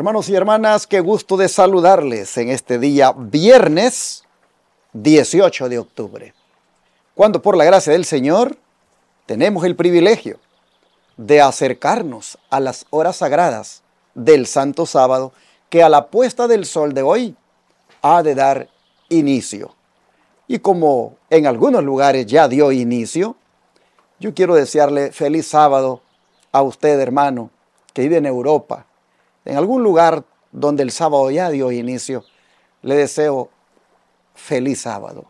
Hermanos y hermanas, qué gusto de saludarles en este día viernes 18 de octubre, cuando por la gracia del Señor tenemos el privilegio de acercarnos a las horas sagradas del Santo Sábado, que a la puesta del sol de hoy ha de dar inicio. Y como en algunos lugares ya dio inicio, yo quiero desearle feliz sábado a usted, hermano, que vive en Europa, en algún lugar donde el sábado ya dio inicio. Le deseo feliz sábado.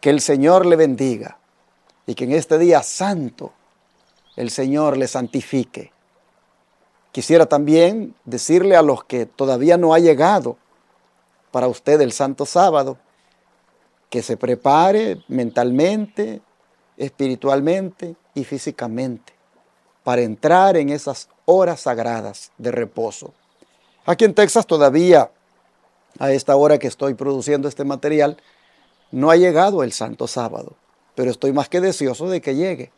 Que el Señor le bendiga y que en este día santo el Señor le santifique. Quisiera también decirle a los que todavía no ha llegado para usted el Santo Sábado, que se prepare mentalmente, espiritualmente y físicamente para entrar en esas horas sagradas de reposo. Aquí en Texas todavía, a esta hora que estoy produciendo este material, no ha llegado el Santo Sábado, pero estoy más que deseoso de que llegue,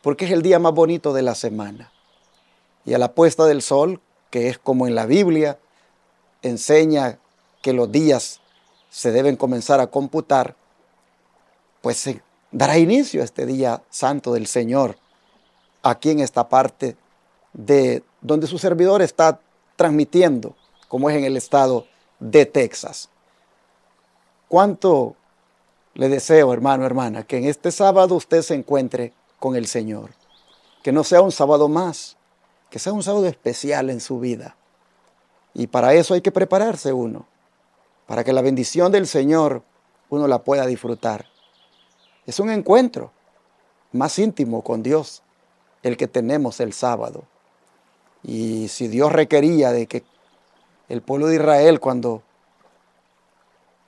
porque es el día más bonito de la semana. Y a la puesta del sol, que es como en la Biblia, enseña que los días se deben comenzar a computar, pues se dará inicio a este día santo del Señor, aquí en esta parte de donde su servidor está transmitiendo, como es en el estado de Texas. ¿Cuánto le deseo, hermano, hermana, que en este sábado usted se encuentre con el Señor? Que no sea un sábado más, que sea un sábado especial en su vida. Y para eso hay que prepararse uno, para que la bendición del Señor uno la pueda disfrutar. Es un encuentro más íntimo con Dios el que tenemos el sábado. Y si Dios requería de que el pueblo de Israel, cuando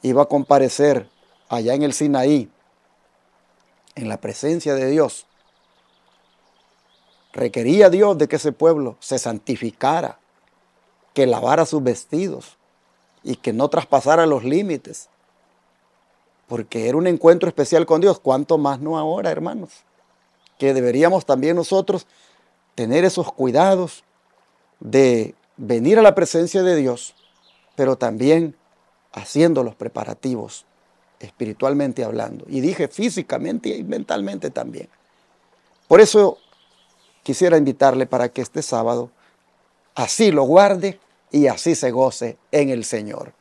iba a comparecer allá en el Sinaí, en la presencia de Dios, requería Dios de que ese pueblo se santificara, que lavara sus vestidos y que no traspasara los límites, porque era un encuentro especial con Dios. ¿Cuánto más no ahora, hermanos? Que deberíamos también nosotros tener esos cuidados de venir a la presencia de Dios, pero también haciendo los preparativos espiritualmente hablando. Y dije físicamente y mentalmente también. Por eso quisiera invitarle para que este sábado así lo guarde y así se goce en el Señor.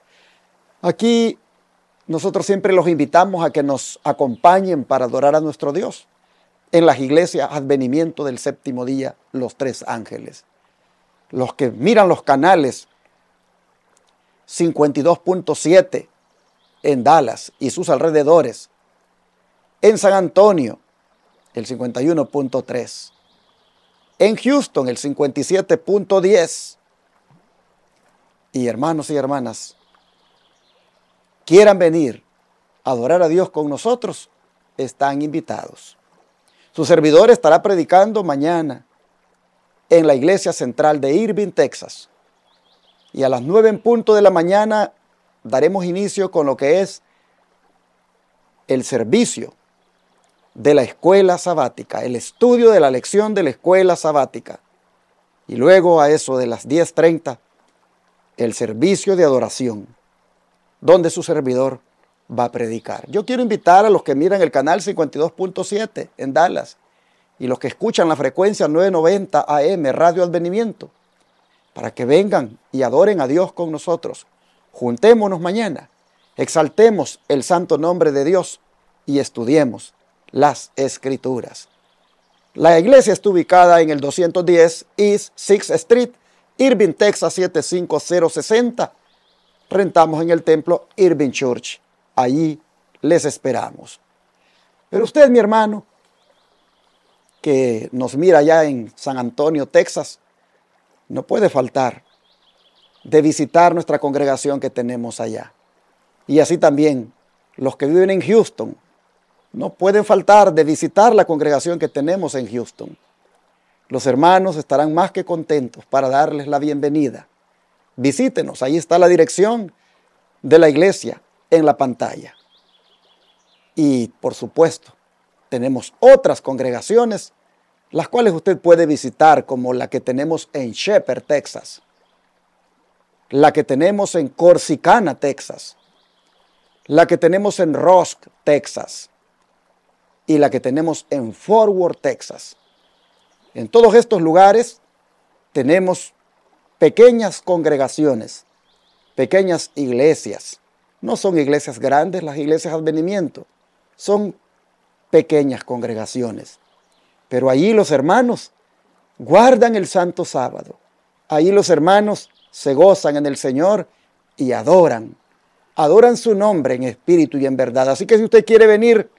Aquí nosotros siempre los invitamos a que nos acompañen para adorar a nuestro Dios en las iglesias Advenimiento del Séptimo Día, los Tres Ángeles. Los que miran los canales 52.7 en Dallas y sus alrededores, en San Antonio el 51.3, en Houston el 57.10, y hermanos y hermanas, quieran venir a adorar a Dios con nosotros, están invitados. Su servidor estará predicando mañana en la iglesia central de Irving, Texas. Y a las 9 en punto de la mañana daremos inicio con lo que es el servicio de la escuela sabática, el estudio de la lección de la escuela sabática. Y luego a eso de las 10:30, el servicio de adoración, donde su servidor va a predicar. Yo quiero invitar a los que miran el canal 52.7 en Dallas y los que escuchan la frecuencia 990 AM Radio Advenimiento, para que vengan y adoren a Dios con nosotros. Juntémonos mañana, exaltemos el santo nombre de Dios y estudiemos las Escrituras. La iglesia está ubicada en el 210 East 6th Street, Irving, Texas 75060. Rentamos en el templo Irving Church. Allí les esperamos. Pero usted, mi hermano, que nos mira allá en San Antonio, Texas, no puede faltar de visitar nuestra congregación que tenemos allá. Y así también los que viven en Houston no pueden faltar de visitar la congregación que tenemos en Houston. Los hermanos estarán más que contentos para darles la bienvenida. Visítenos, ahí está la dirección de la iglesia en la pantalla. Y por supuesto, tenemos otras congregaciones, las cuales usted puede visitar, como la que tenemos en Shepherd, Texas. la que tenemos en Corsicana, Texas, la que tenemos en Rusk, Texas, y la que tenemos en Fort Worth, Texas. En todos estos lugares tenemos pequeñas congregaciones, pequeñas iglesias. No son iglesias grandes, las iglesias de advenimiento, son pequeñas congregaciones. Pero allí los hermanos guardan el santo sábado. Allí los hermanos se gozan en el Señor y adoran su nombre en espíritu y en verdad. Así que si usted quiere venir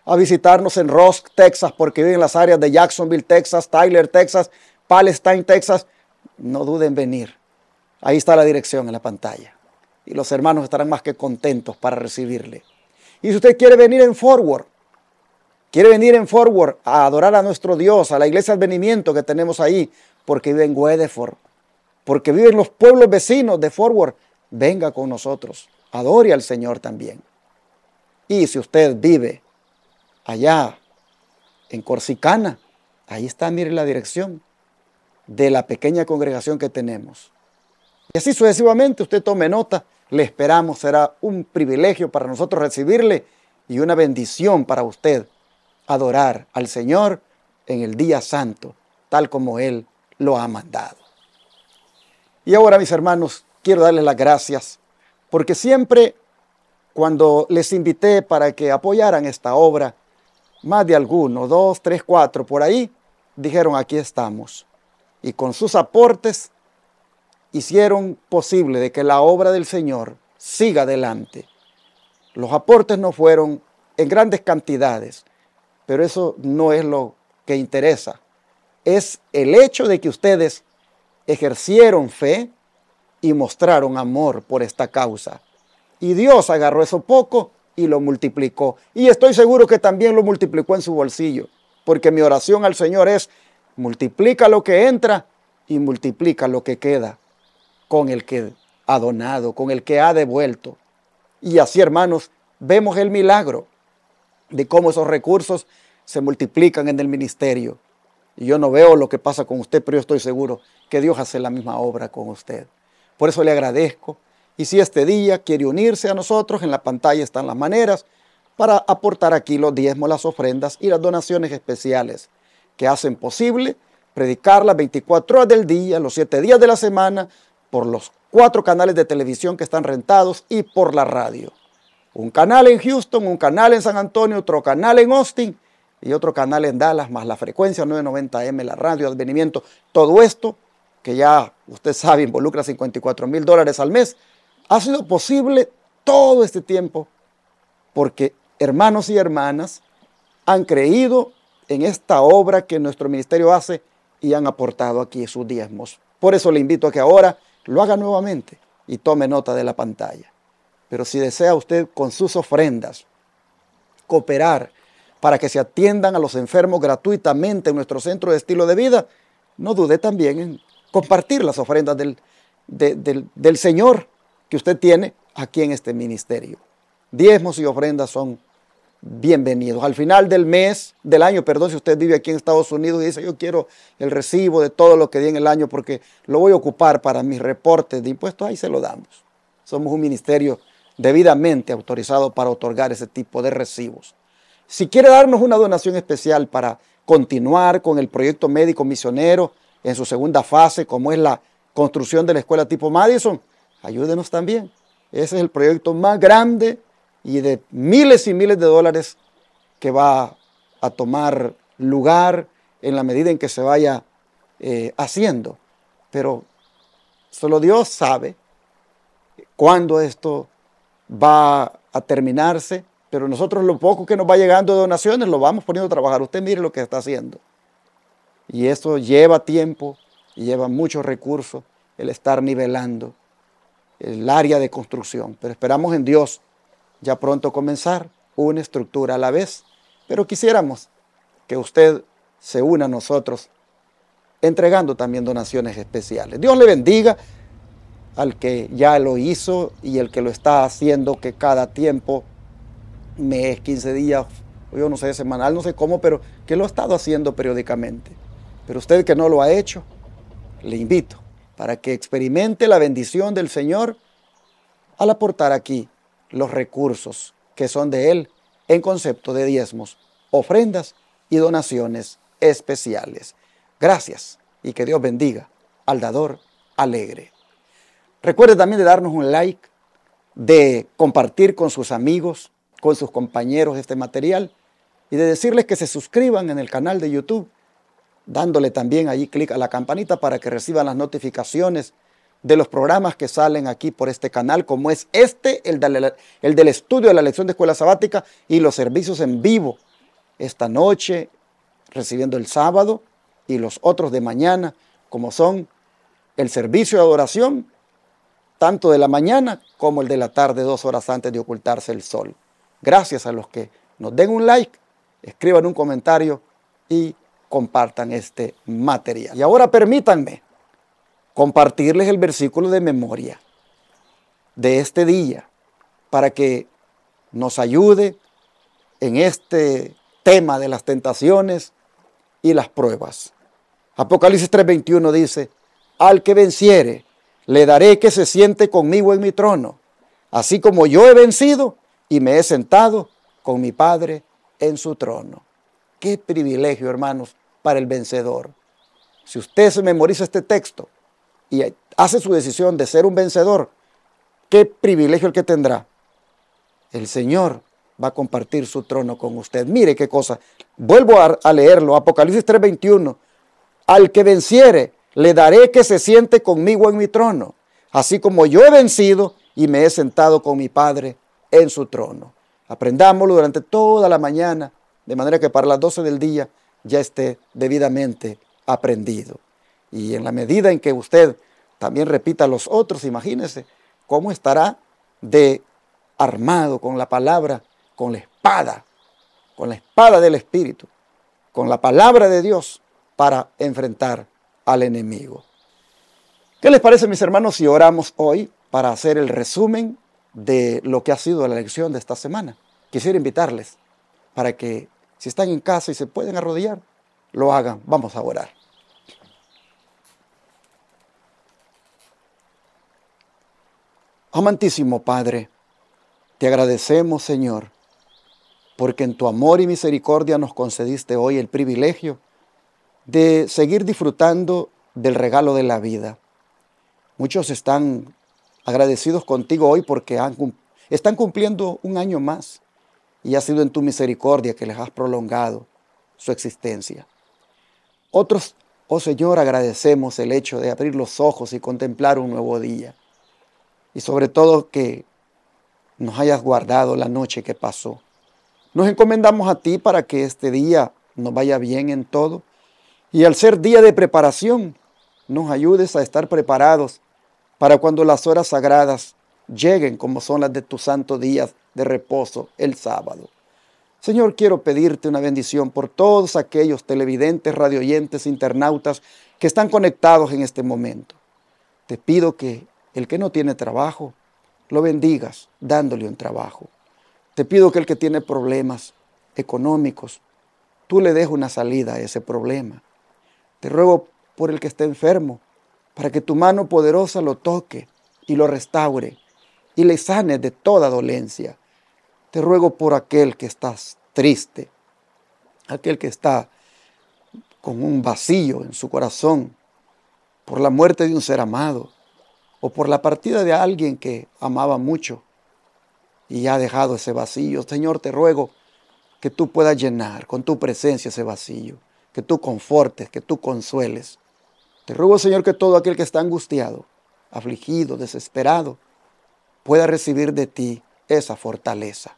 a visitarnos en Rusk, Texas, porque vive en las áreas de Jacksonville, Texas, Tyler, Texas, Palestine, Texas, no duden en venir. Ahí está la dirección en la pantalla. Y los hermanos estarán más que contentos para recibirle. Y si usted quiere venir en Fort Worth, a adorar a nuestro Dios, a la iglesia Advenimiento que tenemos ahí, porque vive en Weatherford, porque vive en los pueblos vecinos de Fort Worth, venga con nosotros, adore al Señor también. Y si usted vive allá en Corsicana, ahí está, mire la dirección de la pequeña congregación que tenemos. Y así sucesivamente, usted tome nota, le esperamos, será un privilegio para nosotros recibirle y una bendición para usted adorar al Señor en el día santo, tal como Él lo ha mandado. Y ahora, mis hermanos, quiero darles las gracias, porque siempre cuando les invité para que apoyaran esta obra, más de algunos, 2, 3, 4, por ahí, dijeron aquí estamos. Y con sus aportes hicieron posible de que la obra del Señor siga adelante. Los aportes no fueron en grandes cantidades, pero eso no es lo que interesa. Es el hecho de que ustedes ejercieron fe y mostraron amor por esta causa. Y Dios agarró eso poco y lo multiplicó. Y estoy seguro que también lo multiplicó en su bolsillo, porque mi oración al Señor es: multiplica lo que entra y multiplica lo que queda con el que ha donado, con el que ha devuelto. Y así, hermanos, vemos el milagro de cómo esos recursos se multiplican en el ministerio. Y yo no veo lo que pasa con usted, pero yo estoy seguro que Dios hace la misma obra con usted. Por eso le agradezco. Y si este día quiere unirse a nosotros, en la pantalla están las maneras para aportar aquí los diezmos, las ofrendas y las donaciones especiales que hacen posible predicar las 24 horas del día, los 7 días de la semana, por los 4 canales de televisión que están rentados y por la radio. Un canal en Houston, un canal en San Antonio, otro canal en Austin y otro canal en Dallas, más la frecuencia 990M, la radio Advenimiento. Todo esto, que ya usted sabe involucra $54,000 al mes, ha sido posible todo este tiempo porque hermanos y hermanas han creído en esta obra que nuestro ministerio hace y han aportado aquí sus diezmos. Por eso le invito a que ahora lo haga nuevamente y tome nota de la pantalla. Pero si desea usted con sus ofrendas cooperar para que se atiendan a los enfermos gratuitamente en nuestro centro de estilo de vida, no dude también en compartir las ofrendas del Señor que usted tiene aquí en este ministerio. Diezmos y ofrendas son bienvenidos. Al final del mes, del año, perdón, si usted vive aquí en Estados Unidos y dice: yo quiero el recibo de todo lo que di en el año porque lo voy a ocupar para mis reportes de impuestos, ahí se lo damos. Somos un ministerio debidamente autorizado para otorgar ese tipo de recibos. Si quiere darnos una donación especial para continuar con el proyecto médico misionero en su segunda fase, como es la construcción de la escuela tipo Madison, ayúdenos también. Ese es el proyecto más grande y de miles y miles de dólares que va a tomar lugar en la medida en que se vaya haciendo. Pero solo Dios sabe cuándo esto va a terminarse, pero nosotros lo poco que nos va llegando de donaciones lo vamos poniendo a trabajar. Usted mire lo que está haciendo. Y eso lleva tiempo y lleva muchos recursos el estar nivelando el área de construcción. Pero esperamos en Dios ya pronto comenzar una estructura a la vez. Pero quisiéramos que usted se una a nosotros entregando también donaciones especiales. Dios le bendiga al que ya lo hizo y el que lo está haciendo, que cada tiempo, mes, 15 días, yo no sé, semanal, no sé cómo, pero que lo ha estado haciendo periódicamente. Pero usted que no lo ha hecho, le invito para que experimente la bendición del Señor al aportar aquí los recursos que son de Él en concepto de diezmos, ofrendas y donaciones especiales. Gracias y que Dios bendiga al dador alegre. Recuerde también de darnos un like, de compartir con sus amigos, con sus compañeros este material y de decirles que se suscriban en el canal de YouTube, dándole también allí clic a la campanita para que reciban las notificaciones de los programas que salen aquí por este canal, como es el del estudio de la lección de escuela sabática y los servicios en vivo esta noche, recibiendo el sábado, y los otros de mañana, como son el servicio de adoración, tanto de la mañana como el de la tarde, 2 horas antes de ocultarse el sol. Gracias a los que nos den un like, escriban un comentario y compartan este material. Y ahora permítanme compartirles el versículo de memoria de este día para que nos ayude en este tema de las tentaciones y las pruebas. Apocalipsis 3:21 dice: al que venciere, le daré que se siente conmigo en mi trono, así como yo he vencido y me he sentado con mi Padre en su trono. Qué privilegio, hermanos, para el vencedor. Si usted se memoriza este texto y hace su decisión de ser un vencedor, qué privilegio el que tendrá. El Señor va a compartir su trono con usted. Mire qué cosa. Vuelvo a leerlo. Apocalipsis 3:21. Al que venciere, le daré que se siente conmigo en mi trono, así como yo he vencido y me he sentado con mi Padre en su trono. Aprendámoslo durante toda la mañana, de manera que para las 12 del día ya esté debidamente aprendido. Y en la medida en que usted también repita los otros, imagínese cómo estará de armado con la palabra, con la espada del Espíritu, con la palabra de Dios para enfrentar al enemigo. ¿Qué les parece, mis hermanos, si oramos hoy para hacer el resumen de lo que ha sido la lección de esta semana? Quisiera invitarles para que, si están en casa y se pueden arrodillar, lo hagan. Vamos a orar. Amantísimo Padre, te agradecemos, Señor, porque en tu amor y misericordia nos concediste hoy el privilegio de seguir disfrutando del regalo de la vida. Muchos están agradecidos contigo hoy porque están cumpliendo un año más y ha sido en tu misericordia que les has prolongado su existencia. Otros, oh Señor, agradecemos el hecho de abrir los ojos y contemplar un nuevo día. Y sobre todo que nos hayas guardado la noche que pasó. Nos encomendamos a ti para que este día nos vaya bien en todo. Y al ser día de preparación, nos ayudes a estar preparados para cuando las horas sagradas lleguen, como son las de tus santos días de reposo, el sábado. Señor, quiero pedirte una bendición por todos aquellos televidentes, radioyentes, internautas que están conectados en este momento. Te pido que el que no tiene trabajo, lo bendigas dándole un trabajo. Te pido que el que tiene problemas económicos, tú le des una salida a ese problema. Te ruego por el que esté enfermo, para que tu mano poderosa lo toque y lo restaure y le sane de toda dolencia. Te ruego por aquel que está triste, aquel que está con un vacío en su corazón, por la muerte de un ser amado, o por la partida de alguien que amaba mucho y ha dejado ese vacío. Señor, te ruego que tú puedas llenar con tu presencia ese vacío, que tú confortes, que tú consueles. Te ruego, Señor, que todo aquel que está angustiado, afligido, desesperado, pueda recibir de ti esa fortaleza.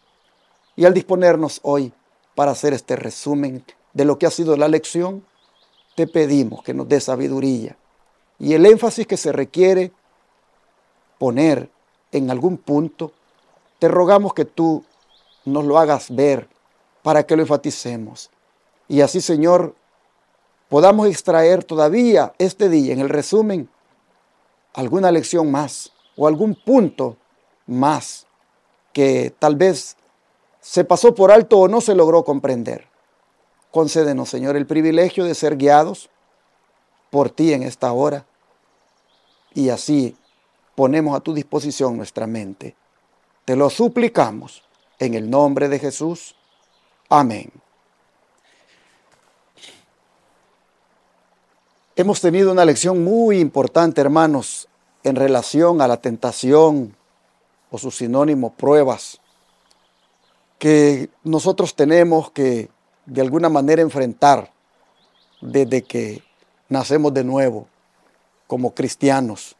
Y al disponernos hoy para hacer este resumen de lo que ha sido la lección, te pedimos que nos dé sabiduría y el énfasis que se requiere poner en algún punto, te rogamos que tú nos lo hagas ver para que lo enfaticemos. Y así, Señor, podamos extraer todavía este día en el resumen alguna lección más o algún punto más que tal vez se pasó por alto o no se logró comprender. Concédenos, Señor, el privilegio de ser guiados por ti en esta hora y así ponemos a tu disposición nuestra mente. Te lo suplicamos en el nombre de Jesús. Amén. Hemos tenido una lección muy importante, hermanos, en relación a la tentación o su sinónimo, pruebas, que nosotros tenemos que de alguna manera enfrentar desde que nacemos de nuevo como cristianos.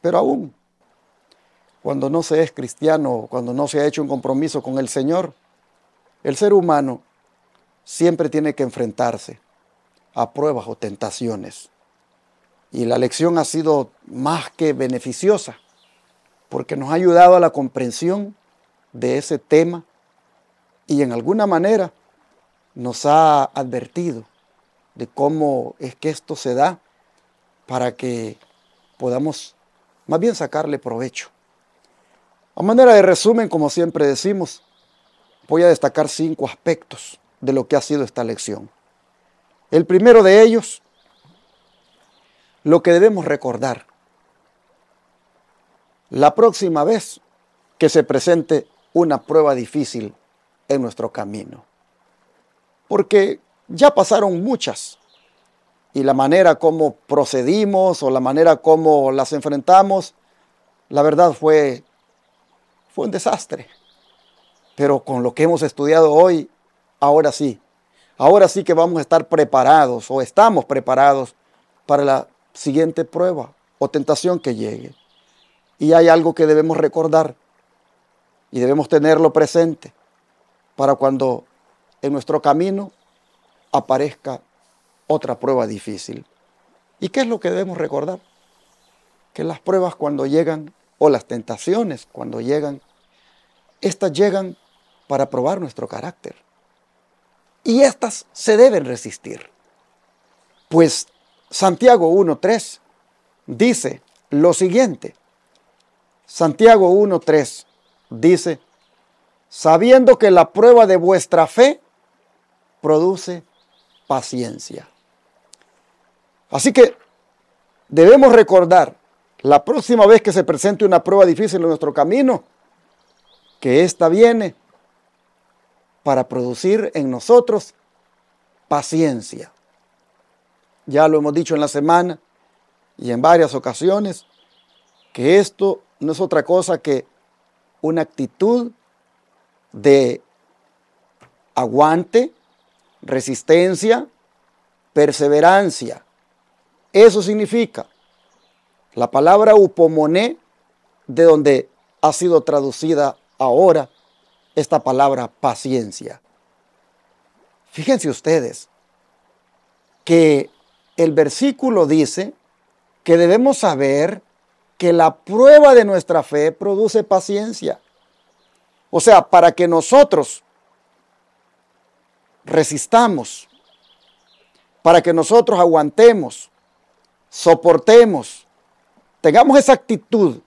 Pero aún cuando no se es cristiano, cuando no se ha hecho un compromiso con el Señor, el ser humano siempre tiene que enfrentarse a pruebas o tentaciones. Y la lección ha sido más que beneficiosa, porque nos ha ayudado a la comprensión de ese tema y en alguna manera nos ha advertido de cómo es que esto se da para que podamos más bien sacarle provecho. A manera de resumen, como siempre decimos, voy a destacar 5 aspectos de lo que ha sido esta lección. El primero de ellos, lo que debemos recordar. La próxima vez que se presente una prueba difícil en nuestro camino. Porque ya pasaron muchas y la manera como procedimos o la manera como las enfrentamos, la verdad fue un desastre. Pero con lo que hemos estudiado hoy, ahora sí que vamos a estar preparados o estamos preparados para la siguiente prueba o tentación que llegue. Y hay algo que debemos recordar y debemos tenerlo presente para cuando en nuestro camino aparezca otra prueba difícil. ¿Y qué es lo que debemos recordar? Que las pruebas cuando llegan, o las tentaciones cuando llegan, estas llegan para probar nuestro carácter. Y estas se deben resistir. Pues Santiago 1:3 dice lo siguiente. Santiago 1:3 dice, sabiendo que la prueba de vuestra fe produce paciencia. Así que debemos recordar la próxima vez que se presente una prueba difícil en nuestro camino, que ésta viene para producir en nosotros paciencia. Ya lo hemos dicho en la semana y en varias ocasiones, que esto no es otra cosa que una actitud de aguante, resistencia, perseverancia. Eso significa la palabra upomoné, de donde ha sido traducida ahora esta palabra paciencia. Fíjense ustedes que el versículo dice que debemos saber que la prueba de nuestra fe produce paciencia. O sea, para que nosotros resistamos, para que nosotros aguantemos, soportemos, tengamos esa actitud,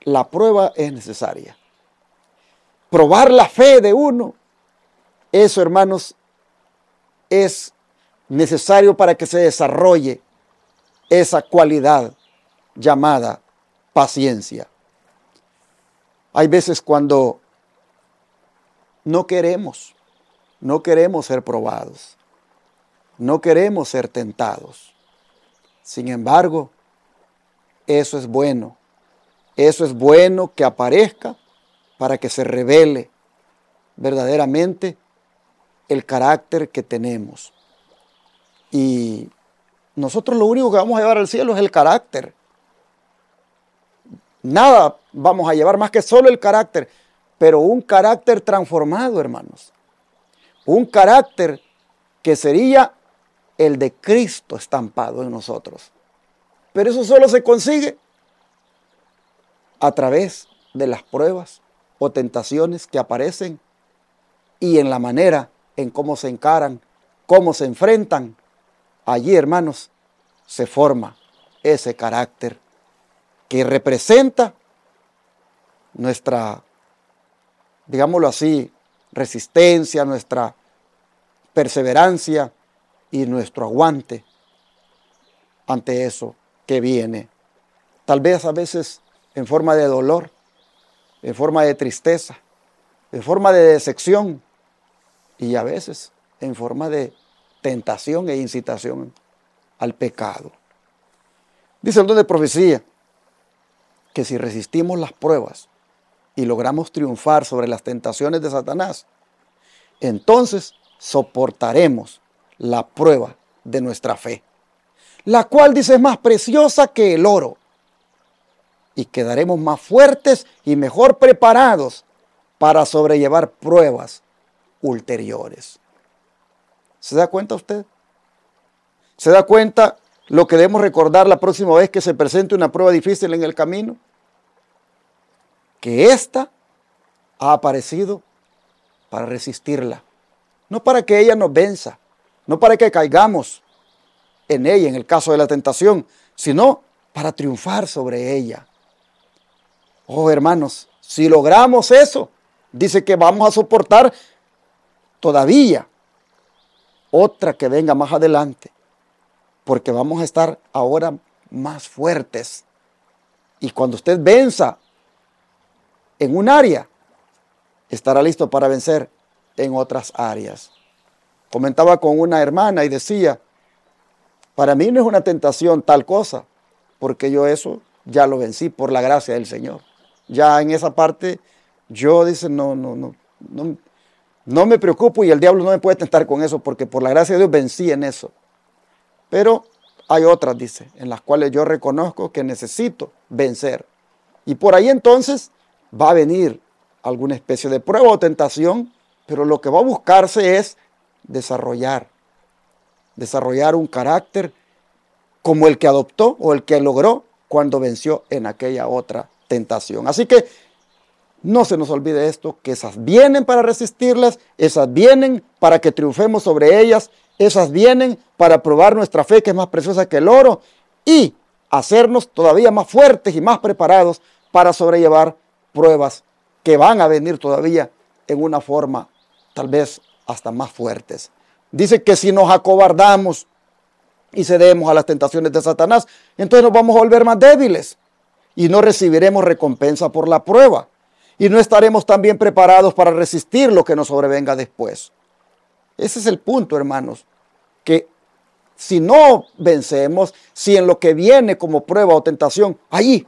la prueba es necesaria. Probar la fe de uno, eso, hermanos, es necesario para que se desarrolle esa cualidad llamada paciencia. Hay veces cuando no queremos ser probados, no queremos ser tentados. Sin embargo, eso es bueno que aparezca para que se revele verdaderamente el carácter que tenemos. Y nosotros lo único que vamos a llevar al cielo es el carácter. Nada vamos a llevar más que solo el carácter, pero un carácter transformado, hermanos. Un carácter que sería el de Cristo estampado en nosotros. Pero eso solo se consigue a través de las pruebas o tentaciones que aparecen y en la manera en cómo se encaran, cómo se enfrentan. Allí, hermanos, se forma ese carácter que representa nuestra, digámoslo así, resistencia, nuestra perseverancia y nuestro aguante ante eso que viene. Tal vez a veces en forma de dolor, en forma de tristeza, en forma de decepción y a veces en forma de tentación e incitación al pecado. Dice el don de profecía que si resistimos las pruebas y logramos triunfar sobre las tentaciones de Satanás, entonces soportaremos la prueba de nuestra fe, la cual dice es más preciosa que el oro, y quedaremos más fuertes y mejor preparados para sobrellevar pruebas ulteriores. ¿Se da cuenta usted? ¿Se da cuenta lo que debemos recordar la próxima vez que se presente una prueba difícil en el camino? Que ésta ha aparecido para resistirla, no para que ella nos venza, no para que caigamos en ella en el caso de la tentación, sino para triunfar sobre ella. Oh, hermanos, si logramos eso, dice que vamos a soportar todavía otra que venga más adelante, porque vamos a estar ahora más fuertes. Y cuando usted venza en un área, estará listo para vencer en otras áreas. Comentaba con una hermana y decía, para mí no es una tentación tal cosa, porque yo eso ya lo vencí por la gracia del Señor. Ya en esa parte yo, dice, no me preocupo y el diablo no me puede tentar con eso, porque por la gracia de Dios vencí en eso. Pero hay otras, dice, en las cuales yo reconozco que necesito vencer. Y por ahí entonces va a venir alguna especie de prueba o tentación, pero lo que va a buscarse es desarrollar un carácter como el que adoptó o el que logró cuando venció en aquella otra tentación. Así que no se nos olvide esto, que esas vienen para resistirlas, esas vienen para que triunfemos sobre ellas, esas vienen para probar nuestra fe que es más preciosa que el oro y hacernos todavía más fuertes y más preparados para sobrellevar pruebas que van a venir todavía en una forma tal vez hasta más fuertes. Dice que si nos acobardamos y cedemos a las tentaciones de Satanás, entonces nos vamos a volver más débiles y no recibiremos recompensa por la prueba y no estaremos tan bien preparados para resistir lo que nos sobrevenga después. Ese es el punto, hermanos, que si no vencemos, si en lo que viene como prueba o tentación, allí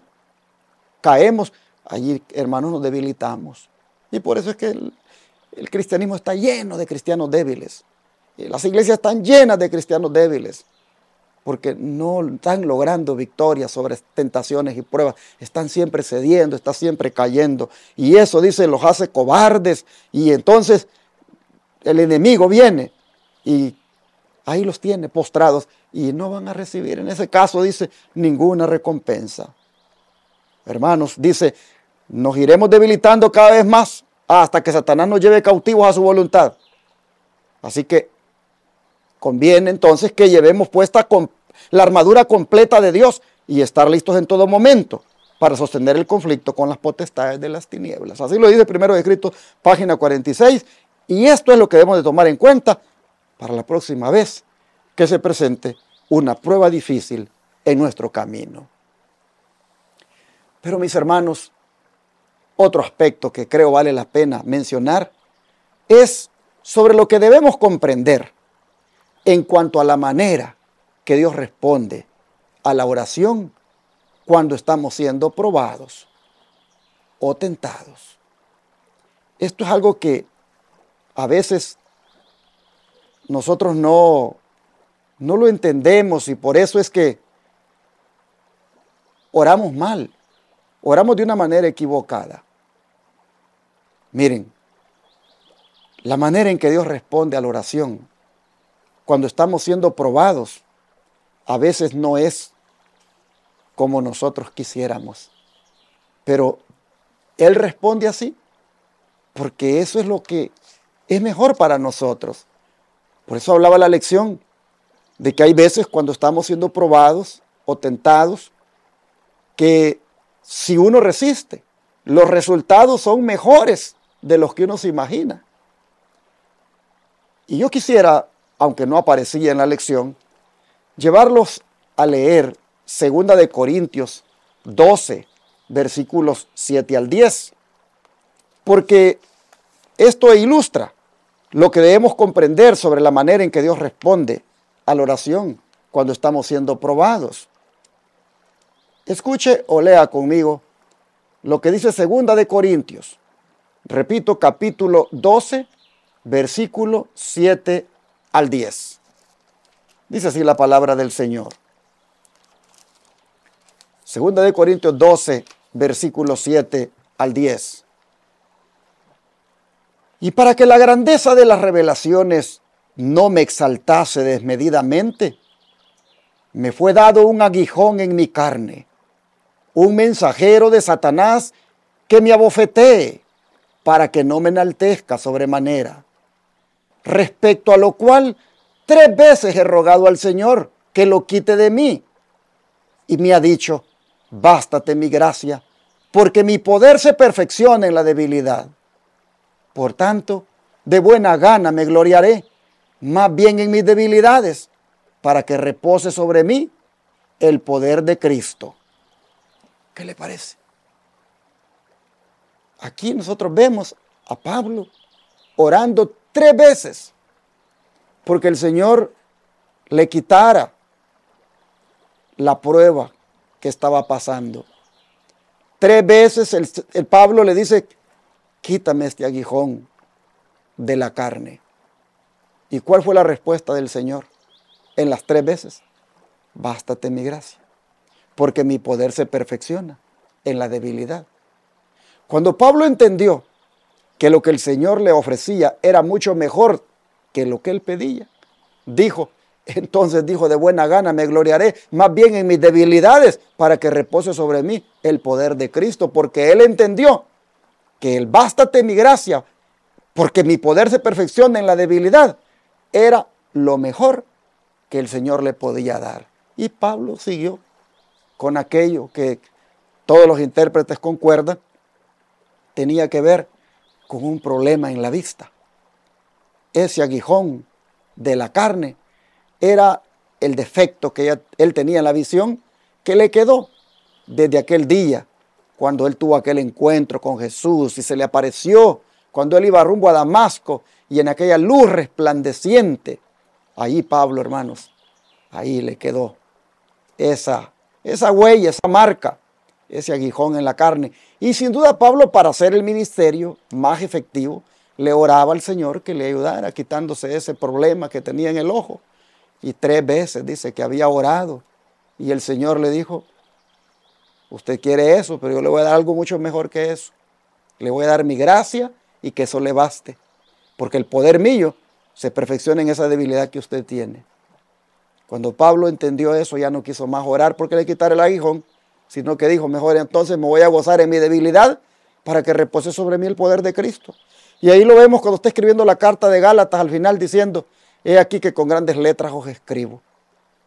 caemos, allí, hermanos, nos debilitamos. Y por eso es que el cristianismo está lleno de cristianos débiles. Y las iglesias están llenas de cristianos débiles, porque no están logrando victorias sobre tentaciones y pruebas. Están siempre cediendo, están siempre cayendo. Y eso, dice, los hace cobardes. Y entonces el enemigo viene y ahí los tiene postrados y no van a recibir, en ese caso, dice, ninguna recompensa. Hermanos, dice, nos iremos debilitando cada vez más hasta que Satanás nos lleve cautivos a su voluntad. Así que conviene entonces que llevemos puesta la armadura completa de Dios y estar listos en todo momento para sostener el conflicto con las potestades de las tinieblas. Así lo dice Primero de Cristo, página 46, y esto es lo que debemos de tomar en cuenta para la próxima vez que se presente una prueba difícil en nuestro camino. Pero mis hermanos, otro aspecto que creo vale la pena mencionar es sobre lo que debemos comprender en cuanto a la manera que Dios responde a la oración cuando estamos siendo probados o tentados. Esto es algo que a veces nosotros no lo entendemos y por eso es que oramos mal, oramos de una manera equivocada. Miren, la manera en que Dios responde a la oración cuando estamos siendo probados a veces no es como nosotros quisiéramos, pero Él responde así porque eso es lo que es mejor para nosotros. Por eso hablaba la lección de que hay veces cuando estamos siendo probados o tentados que si uno resiste, los resultados son mejores de los que uno se imagina. Y yo quisiera, aunque no aparecía en la lección, llevarlos a leer Segunda de Corintios 12, versículos 7 al 10. Porque esto ilustra lo que debemos comprender sobre la manera en que Dios responde a la oración cuando estamos siendo probados. Escuche o lea conmigo lo que dice Segunda de Corintios. Repito, capítulo 12, versículo 7 al 10. Dice así la palabra del Señor. Segunda de Corintios 12, versículo 7 al 10. Y para que la grandeza de las revelaciones no me exaltase desmedidamente, me fue dado un aguijón en mi carne, un mensajero de Satanás que me abofetee, para que no me enaltezca sobremanera. Respecto a lo cual 3 veces he rogado al Señor que lo quite de mí. Y me ha dicho, bástate mi gracia, porque mi poder se perfecciona en la debilidad. Por tanto, de buena gana me gloriaré, más bien en mis debilidades, para que repose sobre mí el poder de Cristo. ¿Qué le parece? Aquí nosotros vemos a Pablo orando 3 veces porque el Señor le quitara la prueba que estaba pasando. 3 veces el Pablo le dice, quítame este aguijón de la carne. ¿Y cuál fue la respuesta del Señor en las 3 veces? Bástate mi gracia, porque mi poder se perfecciona en la debilidad. Cuando Pablo entendió que lo que el Señor le ofrecía era mucho mejor que lo que él pedía, entonces dijo, de buena gana me gloriaré, más bien en mis debilidades, para que repose sobre mí el poder de Cristo, porque él entendió que el bástate mi gracia, porque mi poder se perfecciona en la debilidad, era lo mejor que el Señor le podía dar. Y Pablo siguió con aquello que todos los intérpretes concuerdan, tenía que ver con un problema en la vista. Ese aguijón de la carne era el defecto que él tenía en la visión, que le quedó desde aquel día, cuando él tuvo aquel encuentro con Jesús y se le apareció, cuando él iba rumbo a Damasco y en aquella luz resplandeciente. Ahí Pablo, hermanos, ahí le quedó esa huella, esa marca, ese aguijón en la carne. Y sin duda Pablo, para hacer el ministerio más efectivo, le oraba al Señor que le ayudara quitándose ese problema que tenía en el ojo. Y 3 veces dice que había orado. Y el Señor le dijo, usted quiere eso, pero yo le voy a dar algo mucho mejor que eso. Le voy a dar mi gracia y que eso le baste. Porque el poder mío se perfecciona en esa debilidad que usted tiene. Cuando Pablo entendió eso, ya no quiso más orar porque le quitara el aguijón, sino que dijo, mejor entonces me voy a gozar en mi debilidad para que repose sobre mí el poder de Cristo. Y ahí lo vemos cuando está escribiendo la carta de Gálatas al final diciendo, he aquí que con grandes letras os escribo.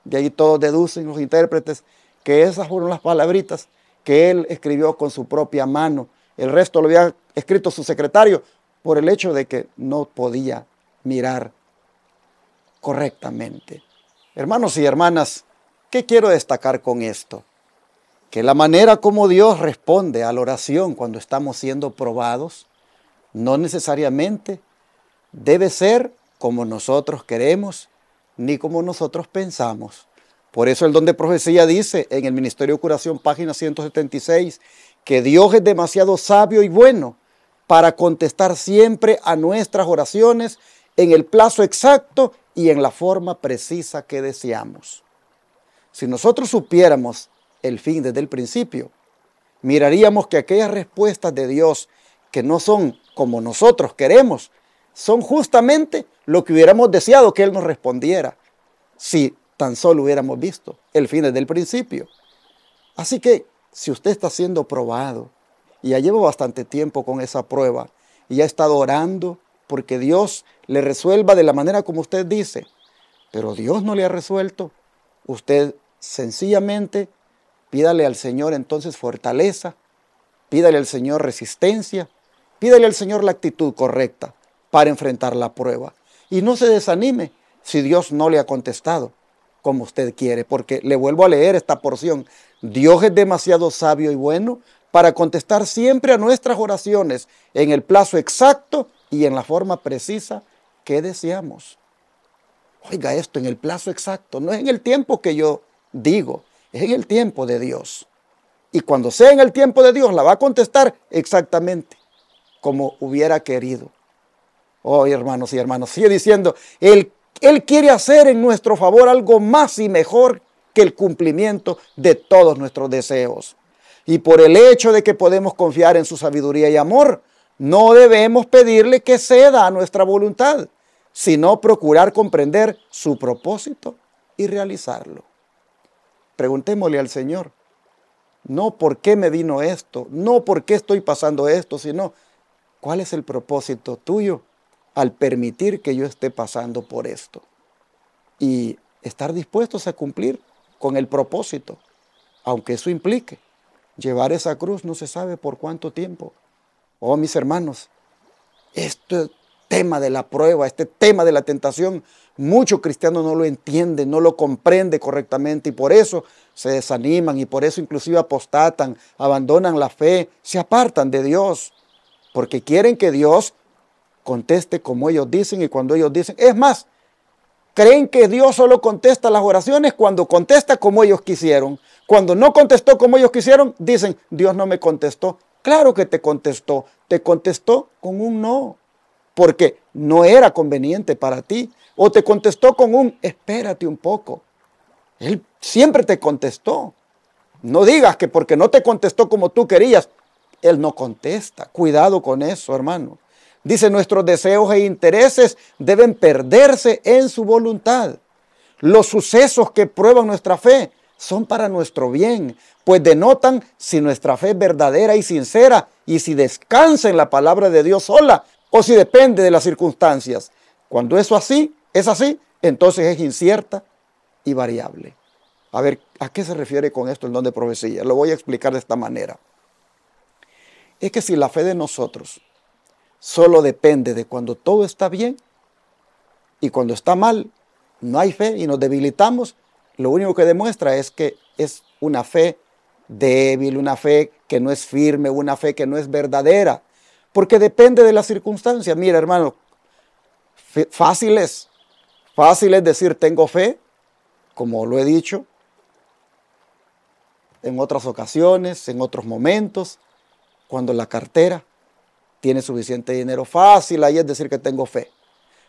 De ahí todos deducen los intérpretes que esas fueron las palabritas que él escribió con su propia mano. El resto lo había escrito su secretario por el hecho de que no podía mirar correctamente. Hermanos y hermanas, ¿qué quiero destacar con esto? Que la manera como Dios responde a la oración cuando estamos siendo probados no necesariamente debe ser como nosotros queremos ni como nosotros pensamos. Por eso el don de profecía dice en el Ministerio de Curación, página 176, que Dios es demasiado sabio y bueno para contestar siempre a nuestras oraciones en el plazo exacto y en la forma precisa que deseamos. Si nosotros supiéramos el fin desde el principio, miraríamos que aquellas respuestas de Dios que no son como nosotros queremos, son justamente lo que hubiéramos deseado que Él nos respondiera, si tan solo hubiéramos visto el fin desde el principio. Así que, si usted está siendo probado, y ya lleva bastante tiempo con esa prueba, y ya ha estado orando porque Dios le resuelva de la manera como usted dice, pero Dios no le ha resuelto, usted sencillamente pídale al Señor entonces fortaleza, pídale al Señor resistencia, pídale al Señor la actitud correcta para enfrentar la prueba. Y no se desanime si Dios no le ha contestado. como usted quiere, porque le vuelvo a leer esta porción. Dios es demasiado sabio y bueno para contestar siempre a nuestras oraciones en el plazo exacto y en la forma precisa que deseamos. Oiga esto, en el plazo exacto, no es en el tiempo que yo digo, es en el tiempo de Dios. Y cuando sea en el tiempo de Dios, la va a contestar exactamente como hubiera querido. Oh, hermanos y hermanas, sigue diciendo, Él quiere hacer en nuestro favor algo más y mejor que el cumplimiento de todos nuestros deseos. Y por el hecho de que podemos confiar en su sabiduría y amor, no debemos pedirle que ceda a nuestra voluntad, sino procurar comprender su propósito y realizarlo. Preguntémosle al Señor, no por qué me vino esto, no por qué estoy pasando esto, sino cuál es el propósito tuyo al permitir que yo esté pasando por esto. Y estar dispuestos a cumplir con el propósito, aunque eso implique llevar esa cruz no se sabe por cuánto tiempo. Oh, mis hermanos, este tema de la prueba, este tema de la tentación, muchos cristianos no lo entienden, no lo comprenden correctamente y por eso se desaniman y por eso inclusive apostatan, abandonan la fe, se apartan de Dios, porque quieren que Dios conteste como ellos dicen y cuando ellos dicen. Es más, creen que Dios solo contesta las oraciones cuando contesta como ellos quisieron. Cuando no contestó como ellos quisieron, dicen, Dios no me contestó. Claro que te contestó con un no, porque no era conveniente para ti. O te contestó con un espérate un poco. Él siempre te contestó. No digas que porque no te contestó como tú querías, Él no contesta. Cuidado con eso, hermano. Dice, nuestros deseos e intereses deben perderse en su voluntad. Los sucesos que prueban nuestra fe son para nuestro bien, pues denotan si nuestra fe es verdadera y sincera y si descansa en la palabra de Dios sola o si depende de las circunstancias. Cuando eso es así, entonces es incierta y variable. A ver, ¿a qué se refiere con esto el don de profecía? Lo voy a explicar de esta manera. Es que si la fe de nosotros solo depende de cuando todo está bien y cuando está mal, no hay fe y nos debilitamos, lo único que demuestra es que es una fe débil, una fe que no es firme, una fe que no es verdadera, porque depende de las circunstancias. Mira, hermano, fácil es decir tengo fe, como lo he dicho en otras ocasiones, en otros momentos, cuando la cartera tiene suficiente dinero. Fácil ahí es decir que tengo fe.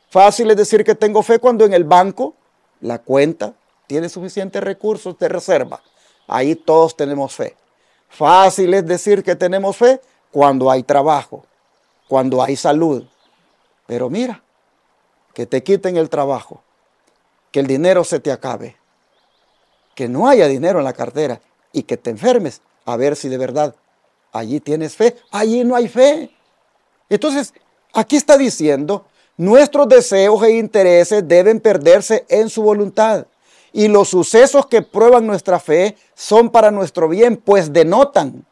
Fácil es decir que tengo fe cuando en el banco la cuenta tiene suficientes recursos de reserva. Ahí todos tenemos fe. Fácil es decir que tenemos fe cuando hay trabajo, cuando hay salud. Pero mira, que te quiten el trabajo, que el dinero se te acabe, que no haya dinero en la cartera y que te enfermes, a ver si de verdad allí tienes fe. Allí no hay fe. Entonces, aquí está diciendo, nuestros deseos e intereses deben perderse en su voluntad. Y los sucesos que prueban nuestra fe son para nuestro bien, pues denotan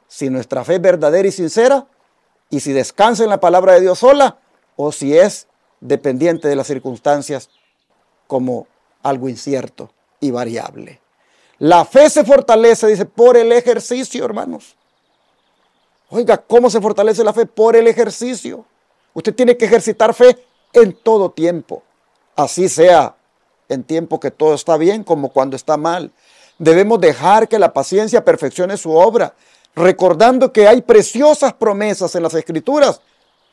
si nuestra fe es verdadera y sincera y si descansa en la palabra de Dios sola o si es dependiente de las circunstancias como algo incierto y variable. La fe se fortalece, dice, por el ejercicio, hermanos. Oiga, ¿cómo se fortalece la fe? Por el ejercicio. Usted tiene que ejercitar fe en todo tiempo, así sea en tiempo que todo está bien como cuando está mal. Debemos dejar que la paciencia perfeccione su obra, recordando que hay preciosas promesas en las Escrituras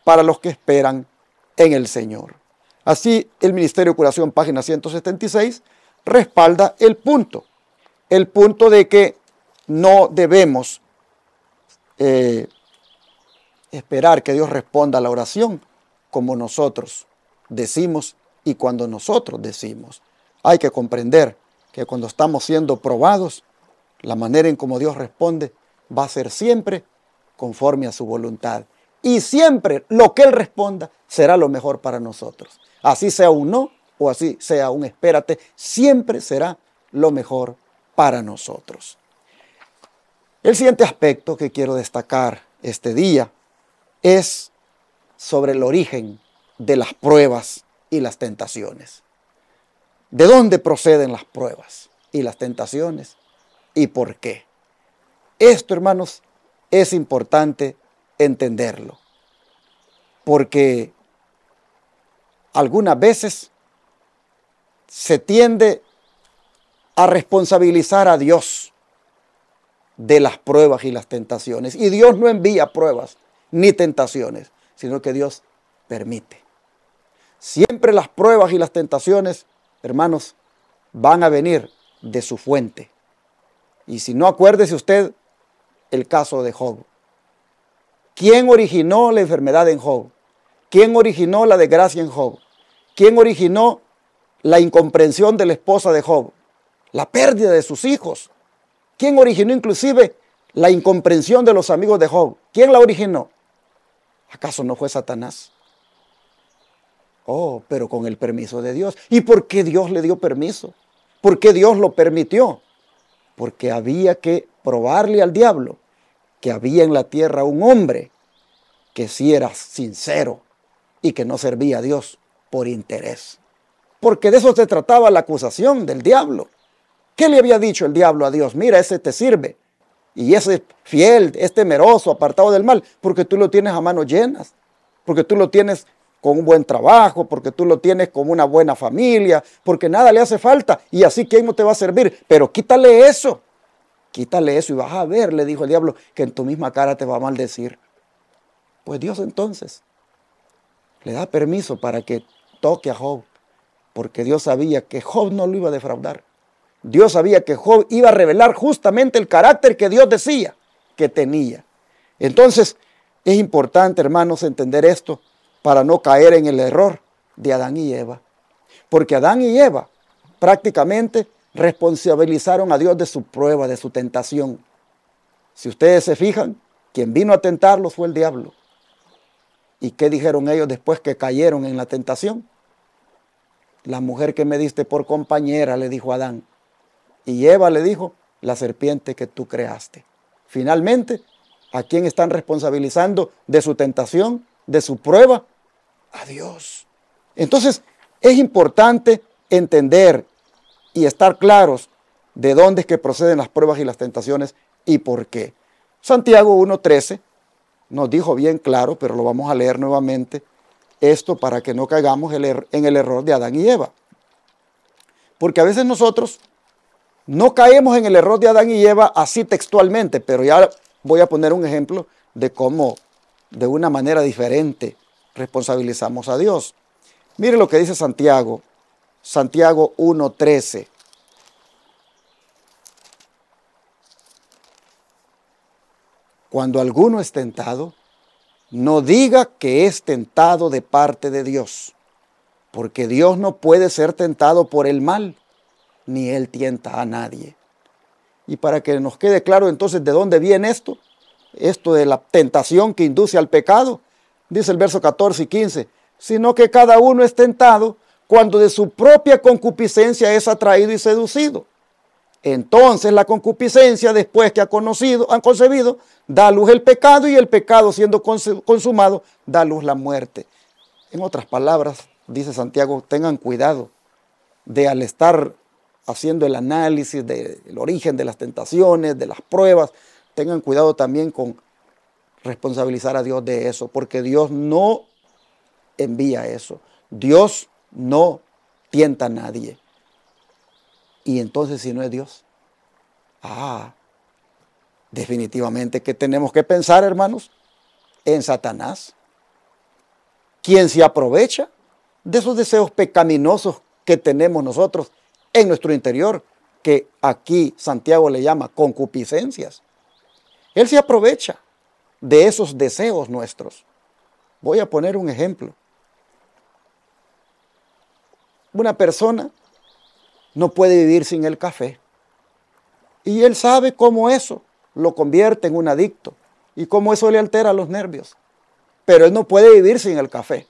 para los que esperan en el Señor. Así, el Ministerio de Curación, página 176, respalda el punto de que no debemos esperar que Dios responda a la oración como nosotros decimos y cuando nosotros decimos. Hay que comprender que cuando estamos siendo probados, la manera en cómo Dios responde va a ser siempre conforme a su voluntad. Y siempre lo que Él responda será lo mejor para nosotros. Así sea un no o así sea un espérate, siempre será lo mejor para nosotros. El siguiente aspecto que quiero destacar este día es sobre el origen de las pruebas y las tentaciones. ¿De dónde proceden las pruebas y las tentaciones? ¿Y por qué? Esto, hermanos, es importante entenderlo. Porque algunas veces se tiende a responsabilizar a Dios de las pruebas y las tentaciones. Y Dios no envía pruebas ni tentaciones, sino que Dios permite. Siempre las pruebas y las tentaciones, hermanos, van a venir de su fuente. Y si no, acuérdese usted el caso de Job. ¿Quién originó la enfermedad en Job? ¿Quién originó la desgracia en Job? ¿Quién originó la incomprensión de la esposa de Job? La pérdida de sus hijos. ¿Quién originó inclusive la incomprensión de los amigos de Job? ¿Quién la originó? ¿Acaso no fue Satanás? Oh, pero con el permiso de Dios. ¿Y por qué Dios le dio permiso? ¿Por qué Dios lo permitió? Porque había que probarle al diablo que había en la tierra un hombre que sí era sincero y que no servía a Dios por interés. Porque de eso se trataba la acusación del diablo. ¿Qué le había dicho el diablo a Dios? Mira, ese te sirve y ese es fiel, es temeroso, apartado del mal, porque tú lo tienes a manos llenas, porque tú lo tienes con un buen trabajo, porque tú lo tienes con una buena familia, porque nada le hace falta y así ¿quién no te va a servir? Pero quítale eso y vas a ver, le dijo el diablo, que en tu misma cara te va a maldecir. Pues Dios entonces le da permiso para que toque a Job, porque Dios sabía que Job no lo iba a defraudar. Dios sabía que Job iba a revelar justamente el carácter que Dios decía que tenía. Entonces, es importante, hermanos, entender esto para no caer en el error de Adán y Eva. Porque Adán y Eva prácticamente responsabilizaron a Dios de su prueba, de su tentación. Si ustedes se fijan, quien vino a tentarlos fue el diablo. ¿Y qué dijeron ellos después que cayeron en la tentación? La mujer que me diste por compañera, le dijo Adán. Y Eva le dijo, la serpiente que tú creaste. Finalmente, ¿a quién están responsabilizando de su tentación, de su prueba? A Dios. Entonces, es importante entender y estar claros de dónde es que proceden las pruebas y las tentaciones y por qué. Santiago 1:13 nos dijo bien claro, pero lo vamos a leer nuevamente, esto para que no caigamos en el error de Adán y Eva. Porque a veces nosotros no caemos en el error de Adán y Eva así textualmente, pero ya voy a poner un ejemplo de cómo de una manera diferente responsabilizamos a Dios. Mire lo que dice Santiago 1:13. Cuando alguno es tentado, no diga que es tentado de parte de Dios, porque Dios no puede ser tentado por el mal, ni Él tienta a nadie. Y para que nos quede claro entonces de dónde viene esto de la tentación que induce al pecado, dice el verso 14 y 15, sino que cada uno es tentado cuando de su propia concupiscencia es atraído y seducido. Entonces la concupiscencia, después que han concebido, da a luz el pecado, y el pecado, siendo consumado, da a luz la muerte. En otras palabras, dice Santiago, tengan cuidado de, al estar haciendo el análisis del origen de las tentaciones, de las pruebas, tengan cuidado también con responsabilizar a Dios de eso, porque Dios no envía eso. Dios no tienta a nadie. Y entonces, si no es Dios, definitivamente que tenemos que pensar, hermanos, en Satanás, quien se aprovecha de esos deseos pecaminosos que tenemos nosotros en nuestro interior, que aquí Santiago le llama concupiscencias. Él se aprovecha de esos deseos nuestros. Voy a poner un ejemplo. Una persona no puede vivir sin el café. Y él sabe cómo eso lo convierte en un adicto y cómo eso le altera los nervios. Pero él no puede vivir sin el café.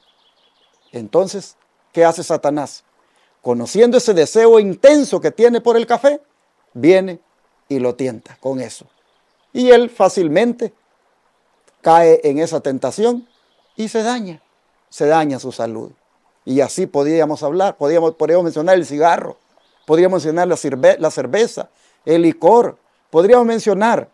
Entonces, ¿qué hace Satanás? Conociendo ese deseo intenso que tiene por el café, viene y lo tienta con eso. Y él fácilmente cae en esa tentación y se daña su salud. Y así podríamos hablar, podríamos mencionar el cigarro, podríamos mencionar la cerveza, el licor, podríamos mencionar,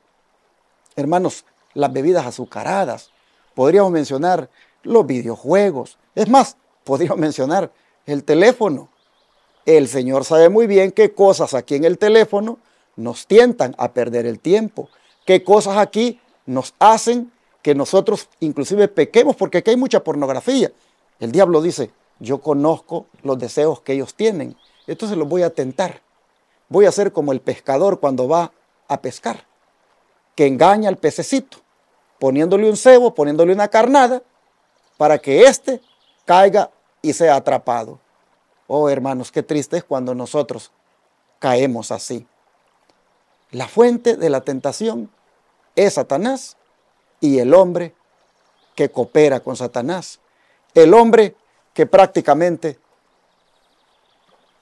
hermanos, las bebidas azucaradas, podríamos mencionar los videojuegos, es más, podríamos mencionar el teléfono. El Señor sabe muy bien qué cosas aquí en el teléfono nos tientan a perder el tiempo, qué cosas aquí nos hacen que nosotros inclusive pequemos, porque aquí hay mucha pornografía. El diablo dice, yo conozco los deseos que ellos tienen, entonces los voy a tentar. Voy a ser como el pescador cuando va a pescar, que engaña al pececito, poniéndole un cebo, poniéndole una carnada, para que éste caiga y sea atrapado. Oh, hermanos, qué triste es cuando nosotros caemos así. La fuente de la tentación es Satanás y el hombre que coopera con Satanás. El hombre que prácticamente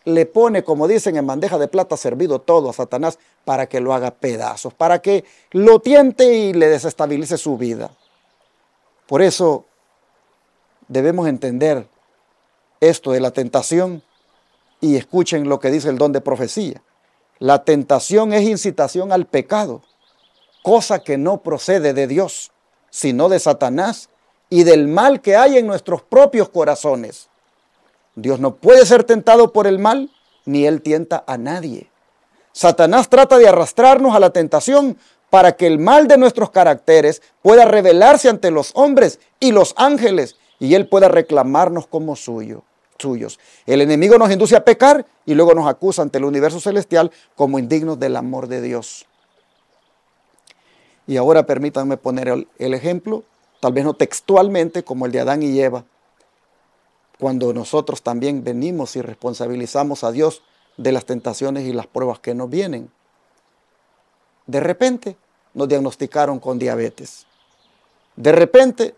le pone, como dicen, en bandeja de plata servido todo a Satanás para que lo haga pedazos, para que lo tiente y le desestabilice su vida. Por eso debemos entender esto de la tentación y escuchen lo que dice el don de profecía. La tentación es incitación al pecado, cosa que no procede de Dios, sino de Satanás y del mal que hay en nuestros propios corazones. Dios no puede ser tentado por el mal, ni Él tienta a nadie. Satanás trata de arrastrarnos a la tentación para que el mal de nuestros caracteres pueda revelarse ante los hombres y los ángeles, y Él pueda reclamarnos como suyos. El enemigo nos induce a pecar y luego nos acusa ante el universo celestial como indignos del amor de Dios. Y ahora permítanme poner el ejemplo, tal vez no textualmente como el de Adán y Eva, cuando nosotros también venimos y responsabilizamos a Dios de las tentaciones y las pruebas que nos vienen. De repente nos diagnosticaron con diabetes. De repente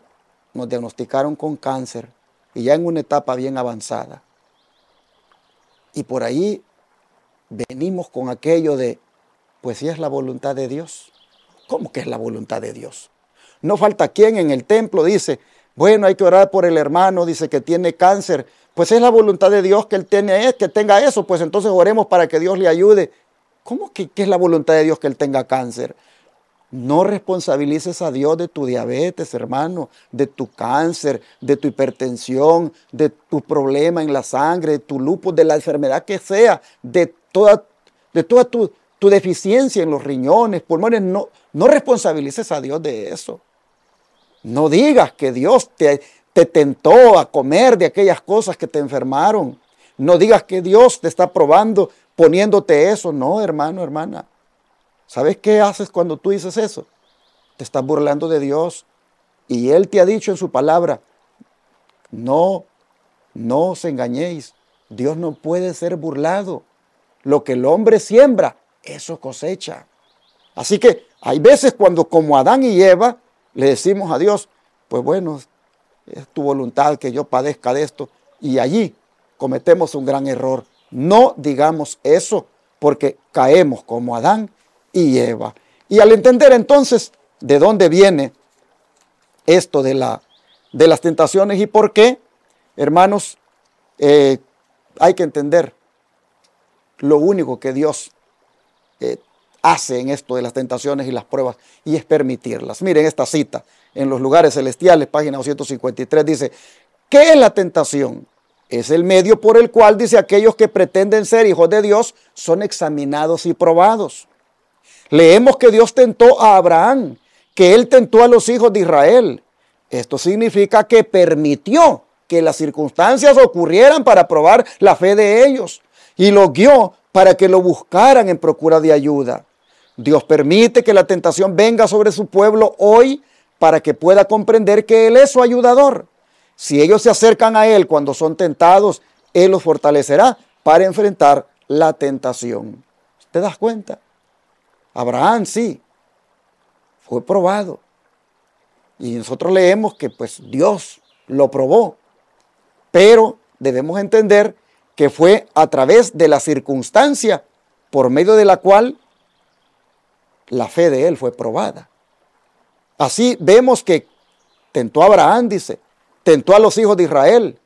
nos diagnosticaron con cáncer y ya en una etapa bien avanzada. Y por ahí venimos con aquello de, pues si es la voluntad de Dios. ¿Cómo que es la voluntad de Dios? No falta quien en el templo dice, bueno, hay que orar por el hermano, dice que tiene cáncer. Pues es la voluntad de Dios que él que tenga eso, pues entonces oremos para que Dios le ayude. ¿Cómo que es la voluntad de Dios que él tenga cáncer? No responsabilices a Dios de tu diabetes, hermano, de tu cáncer, de tu hipertensión, de tu problema en la sangre, de tu lupus, de la enfermedad que sea, de toda tu deficiencia en los riñones, pulmones. No responsabilices a Dios de eso. No digas que Dios te tentó a comer de aquellas cosas que te enfermaron. No digas que Dios te está probando poniéndote eso. No, hermano, hermana. ¿Sabes qué haces cuando tú dices eso? Te estás burlando de Dios. Y Él te ha dicho en su palabra, no os engañéis. Dios no puede ser burlado. Lo que el hombre siembra, eso cosecha. Así que hay veces cuando, como Adán y Eva, le decimos a Dios, pues bueno, es tu voluntad que yo padezca de esto. Y allí cometemos un gran error. No digamos eso, porque caemos como Adán y Eva. Y al entender entonces de dónde viene esto de las tentaciones y por qué, hermanos, hay que entender lo único que Dios hace en esto de las tentaciones y las pruebas, y es permitirlas. Miren esta cita en Los Lugares Celestiales, página 253, dice, ¿qué es la tentación? Es el medio por el cual, dice, aquellos que pretenden ser hijos de Dios son examinados y probados. Leemos que Dios tentó a Abraham, que Él tentó a los hijos de Israel. Esto significa que permitió que las circunstancias ocurrieran para probar la fe de ellos y los guió para que lo buscaran en procura de ayuda. Dios permite que la tentación venga sobre su pueblo hoy para que pueda comprender que Él es su ayudador. Si ellos se acercan a Él cuando son tentados, Él los fortalecerá para enfrentar la tentación. ¿Te das cuenta? Abraham sí, fue probado. Y nosotros leemos que pues Dios lo probó. Pero debemos entender que fue a través de la circunstancia por medio de la cual la fe de él fue probada. Así vemos que tentó a Abraham, dice, tentó a los hijos de Israel.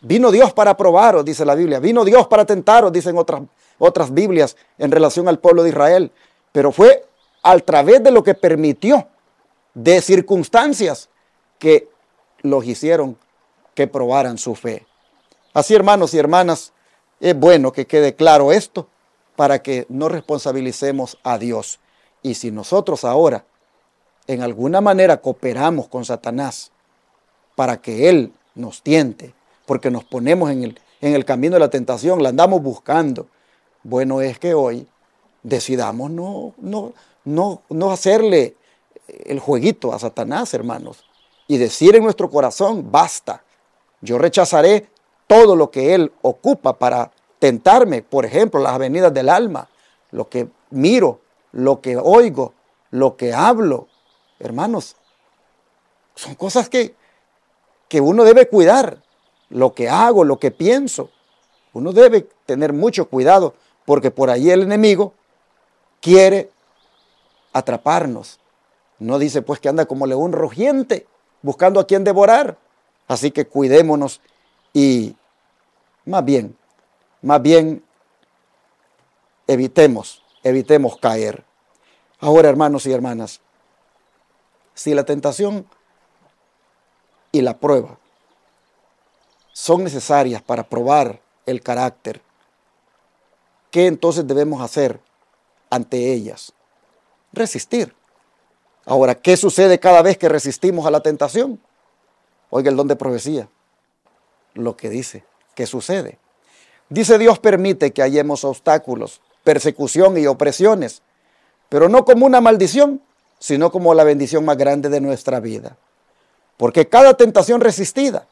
Vino Dios para probaros, dice la Biblia. Vino Dios para tentaros, dicen otras Biblias en relación al pueblo de Israel. Pero fue a través de lo que permitió, de circunstancias que los hicieron que probaran su fe. Así, hermanos y hermanas, es bueno que quede claro esto para que no responsabilicemos a Dios. Y si nosotros ahora en alguna manera cooperamos con Satanás para que Él nos tiente, porque nos ponemos en el camino de la tentación, la andamos buscando, bueno es que hoy decidamos no hacerle el jueguito a Satanás, hermanos, y decir en nuestro corazón, basta, yo rechazaré todo lo que él ocupa para tentarme, por ejemplo, las avenidas del alma, lo que miro, lo que oigo, lo que hablo. Hermanos, son cosas que uno debe cuidar, lo que hago, lo que pienso. Uno debe tener mucho cuidado porque por ahí el enemigo quiere atraparnos. No dice pues que anda como león rugiente buscando a quien devorar. Así que cuidémonos y más bien evitemos caer. Ahora, hermanos y hermanas, si la tentación y la prueba son necesarias para probar el carácter, ¿qué entonces debemos hacer ante ellas? Resistir. Ahora, ¿qué sucede cada vez que resistimos a la tentación? Oiga el don de profecía, lo que dice, ¿qué sucede? Dice: Dios permite que hallemos obstáculos, persecución y opresiones, pero no como una maldición, sino como la bendición más grande de nuestra vida. Porque cada tentación resistida,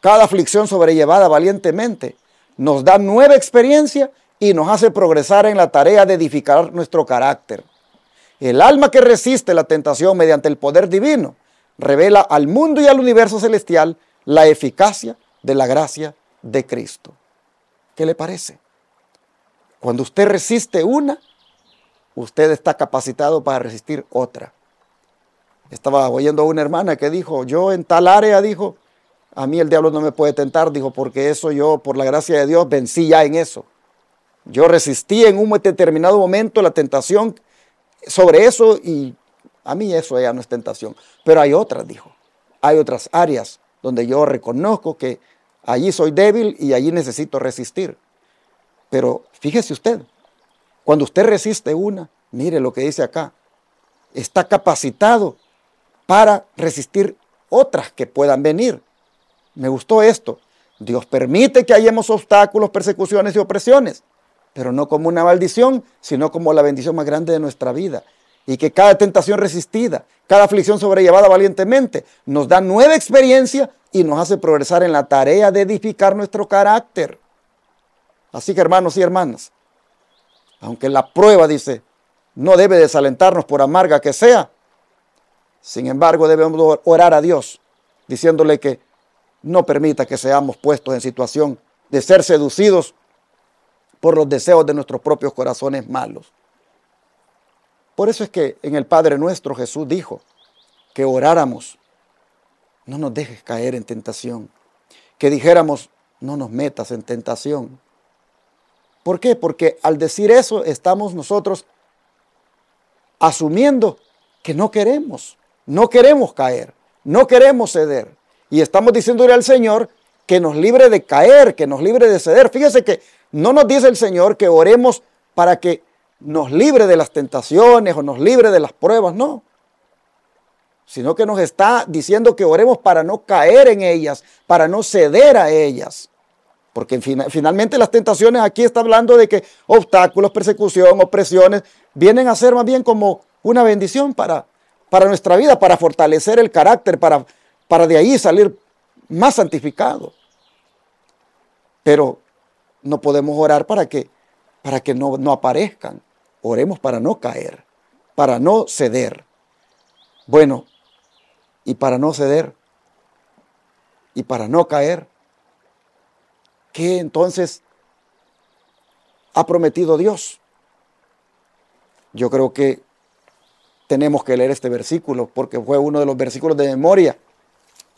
cada aflicción sobrellevada valientemente, nos da nueva experiencia y nos hace progresar en la tarea de edificar nuestro carácter. El alma que resiste la tentación mediante el poder divino revela al mundo y al universo celestial la eficacia de la gracia de Cristo. ¿Qué le parece? Cuando usted resiste una, usted está capacitado para resistir otra. Estaba oyendo a una hermana que dijo: yo en tal área, dijo, a mí el diablo no me puede tentar, dijo, porque eso yo, por la gracia de Dios, vencí ya en eso. Yo resistí en un determinado momento la tentación sobre eso y a mí eso ya no es tentación. Pero hay otras, dijo, hay otras áreas donde yo reconozco que allí soy débil y allí necesito resistir. Pero fíjese usted, cuando usted resiste una, mire lo que dice acá, está capacitado para resistir otras que puedan venir. Me gustó esto. Dios permite que hallemos obstáculos, persecuciones y opresiones, pero no como una maldición, sino como la bendición más grande de nuestra vida. Y que cada tentación resistida, cada aflicción sobrellevada valientemente, nos da nueva experiencia y nos hace progresar en la tarea de edificar nuestro carácter. Así que, hermanos y hermanas, aunque la prueba, dice, no debe desalentarnos por amarga que sea, sin embargo debemos orar a Dios, diciéndole que no permita que seamos puestos en situación de ser seducidos por los deseos de nuestros propios corazones malos. Por eso es que en el Padre Nuestro Jesús dijo que oráramos: no nos dejes caer en tentación. Que dijéramos: no nos metas en tentación. ¿Por qué? Porque al decir eso estamos nosotros asumiendo que no queremos caer, no queremos ceder. Y estamos diciéndole al Señor que nos libre de caer, que nos libre de ceder. Fíjese que no nos dice el Señor que oremos para que nos libre de las tentaciones o nos libre de las pruebas, no. Sino que nos está diciendo que oremos para no caer en ellas, para no ceder a ellas. Porque finalmente las tentaciones, aquí está hablando de que obstáculos, persecución, opresiones, vienen a ser más bien como una bendición para nuestra vida, para fortalecer el carácter, para de ahí salir más santificado. Pero no podemos orar para que no aparezcan. Oremos para no caer, para no ceder. Bueno, y para no ceder y para no caer, ¿qué entonces ha prometido Dios? Yo creo que tenemos que leer este versículo porque fue uno de los versículos de memoria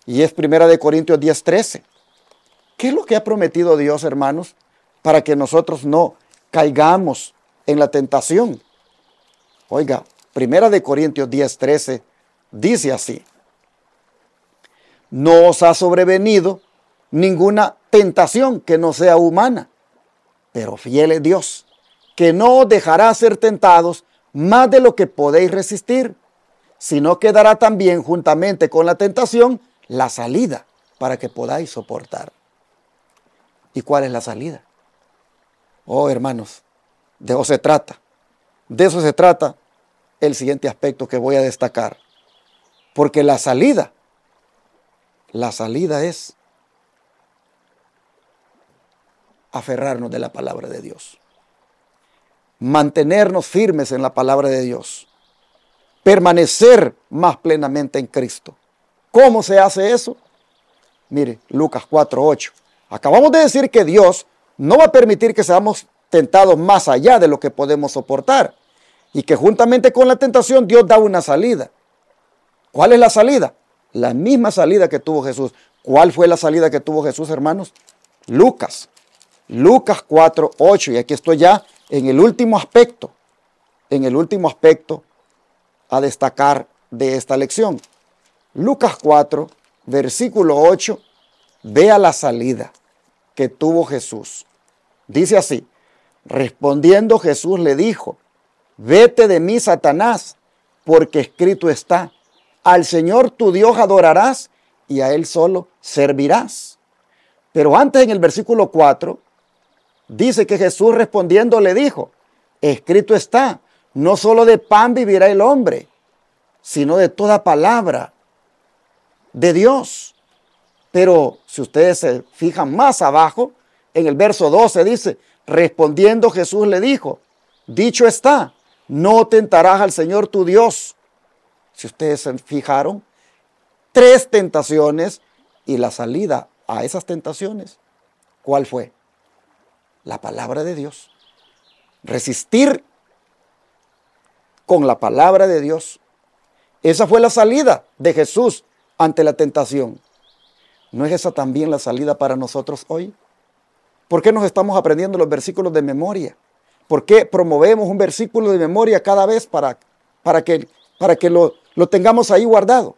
y es 1 Corintios 10:13. ¿Qué es lo que ha prometido Dios, hermanos, para que nosotros no caigamos en la tentación? Oiga, 1 Corintios 10:13 dice así: no os ha sobrevenido ninguna tentación que no sea humana, pero fiel es Dios, que no os dejará ser tentados más de lo que podéis resistir, sino que dará también juntamente con la tentación la salida para que podáis soportar. ¿Y cuál es la salida? Oh, hermanos, de eso se trata. De eso se trata el siguiente aspecto que voy a destacar. Porque la salida es aferrarnos de la palabra de Dios. Mantenernos firmes en la palabra de Dios. Permanecer más plenamente en Cristo. ¿Cómo se hace eso? Mire, Lucas 4:8. Acabamos de decir que Dios no va a permitir que seamos tentados más allá de lo que podemos soportar. Y que juntamente con la tentación Dios da una salida. ¿Cuál es la salida? La misma salida que tuvo Jesús. ¿Cuál fue la salida que tuvo Jesús, hermanos? Lucas 4:8. Y aquí estoy ya en el último aspecto a destacar de esta lección. Lucas 4, versículo 8, vea la salida que tuvo Jesús. Dice así: respondiendo Jesús le dijo: vete de mí, Satanás, porque escrito está, al Señor tu Dios adorarás y a Él solo servirás. Pero antes, en el versículo 4, dice que Jesús respondiendo le dijo: escrito está, no solo de pan vivirá el hombre, sino de toda palabra de Dios. Pero si ustedes se fijan más abajo, en el verso 12 dice: respondiendo Jesús le dijo: dicho está, no tentarás al Señor tu Dios. Si ustedes se fijaron, 3 tentaciones, y la salida a esas tentaciones, ¿cuál fue? La palabra de Dios. Resistir con la palabra de Dios. Esa fue la salida de Jesús ante la tentación. ¿No es esa también la salida para nosotros hoy? ¿Por qué nos estamos aprendiendo los versículos de memoria? ¿Por qué promovemos un versículo de memoria cada vez para que lo tengamos ahí guardado?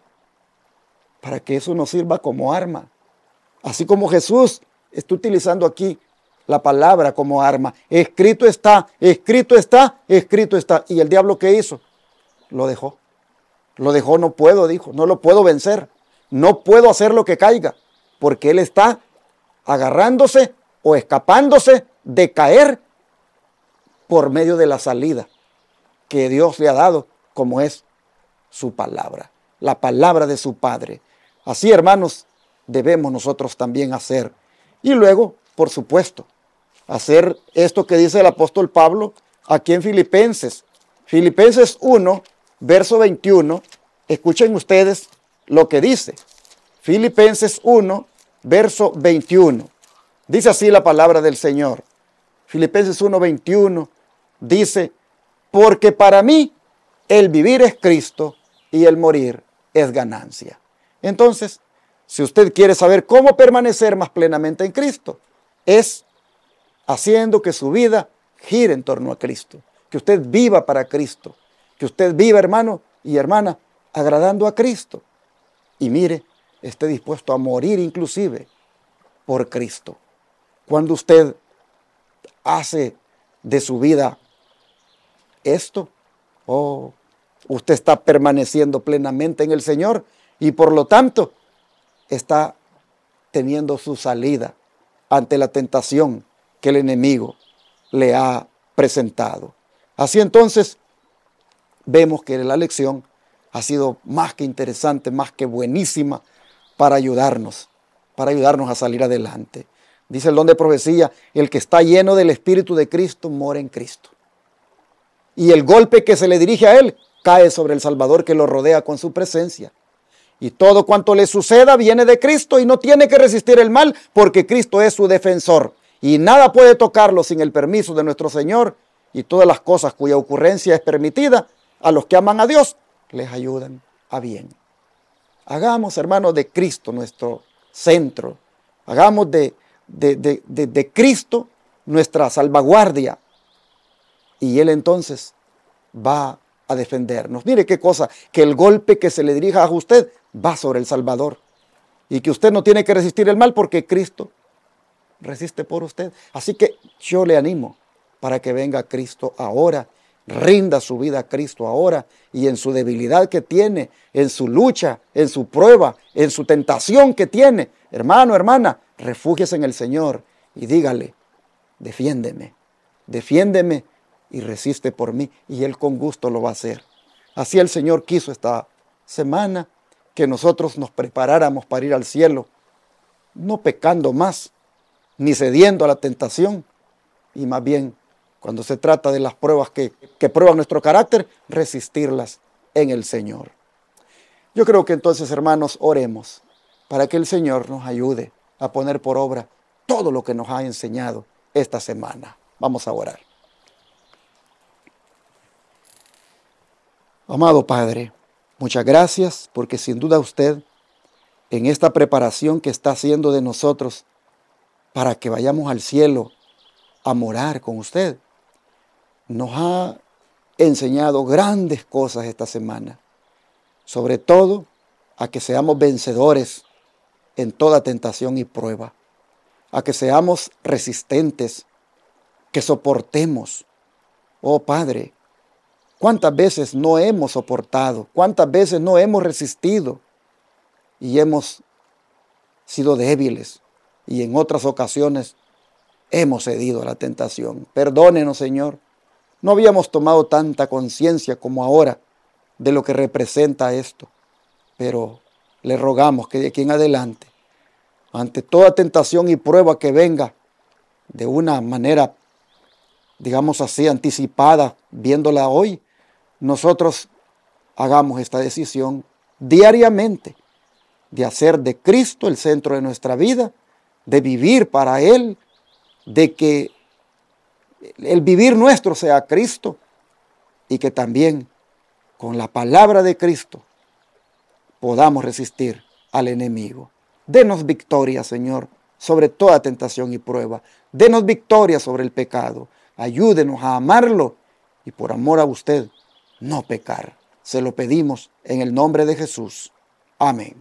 Para que eso nos sirva como arma. Así como Jesús está utilizando aquí la palabra como arma. Escrito está, escrito está, escrito está. ¿Y el diablo qué hizo? Lo dejó. Lo dejó, no puedo, dijo. No lo puedo vencer. No puedo hacer lo que caiga. Porque él está agarrándose o escapándose de caer por medio de la salida que Dios le ha dado, como es su palabra, la palabra de su Padre. Así, hermanos, debemos nosotros también hacer. Y luego, por supuesto, hacer esto que dice el apóstol Pablo aquí en Filipenses. Filipenses 1, verso 21. Escuchen ustedes lo que dice. Filipenses 1, verso 21. Dice así la palabra del Señor. Filipenses 1, 21 dice: porque para mí el vivir es Cristo y el morir es ganancia. Entonces, si usted quiere saber cómo permanecer más plenamente en Cristo, es haciendo que su vida gire en torno a Cristo, que usted viva para Cristo, que usted viva, hermano y hermana, agradando a Cristo. Y mire, esté dispuesto a morir inclusive por Cristo. Cuando usted hace de su vida esto, usted está permaneciendo plenamente en el Señor y por lo tanto está teniendo su salida ante la tentación que el enemigo le ha presentado. Así entonces, vemos que la lección ha sido más que interesante, más que buenísima para ayudarnos a salir adelante. Dice el don de profecía: el que está lleno del Espíritu de Cristo mora en Cristo. Y el golpe que se le dirige a él cae sobre el Salvador que lo rodea con su presencia. Y todo cuanto le suceda viene de Cristo y no tiene que resistir el mal porque Cristo es su defensor. Y nada puede tocarlo sin el permiso de nuestro Señor, y todas las cosas cuya ocurrencia es permitida a los que aman a Dios les ayudan a bien. Hagamos, hermanos, de Cristo nuestro centro. Hagamos de de Cristo nuestra salvaguardia. Y Él entonces va a defendernos. Mire qué cosa, que el golpe que se le dirija a usted va sobre el Salvador. Y que usted no tiene que resistir el mal porque Cristo resiste por usted. Así que yo le animo para que venga Cristo ahora, rinda su vida a Cristo ahora, y en su debilidad que tiene, en su lucha, en su prueba, en su tentación que tiene, hermano, hermana, refúgiese en el Señor y dígale: defiéndeme, defiéndeme y resiste por mí, y Él con gusto lo va a hacer. Así el Señor quiso esta semana que nosotros nos preparáramos para ir al cielo, no pecando más, ni cediendo a la tentación, y más bien, cuando se trata de las pruebas que prueban nuestro carácter, resistirlas en el Señor. Yo creo que entonces, hermanos, oremos para que el Señor nos ayude a poner por obra todo lo que nos ha enseñado esta semana. Vamos a orar. Amado Padre, muchas gracias, porque sin duda usted, en esta preparación que está haciendo de nosotros para que vayamos al cielo a morar con usted, nos ha enseñado grandes cosas esta semana, sobre todo a que seamos vencedores en toda tentación y prueba, a que seamos resistentes, que soportemos. Oh Padre, ¿cuántas veces no hemos soportado? ¿Cuántas veces no hemos resistido? Y hemos sido débiles, y en otras ocasiones hemos cedido a la tentación. Perdónenos, Señor. No habíamos tomado tanta conciencia como ahora de lo que representa esto, pero le rogamos que de aquí en adelante, ante toda tentación y prueba que venga de una manera, digamos así, anticipada, viéndola hoy, nosotros hagamos esta decisión diariamente de hacer de Cristo el centro de nuestra vida, de vivir para Él, de que el vivir nuestro sea Cristo, y que también con la palabra de Cristo podamos resistir al enemigo. Denos victoria, Señor, sobre toda tentación y prueba. Denos victoria sobre el pecado. Ayúdenos a amarlo y por amor a usted no pecar. Se lo pedimos en el nombre de Jesús. Amén.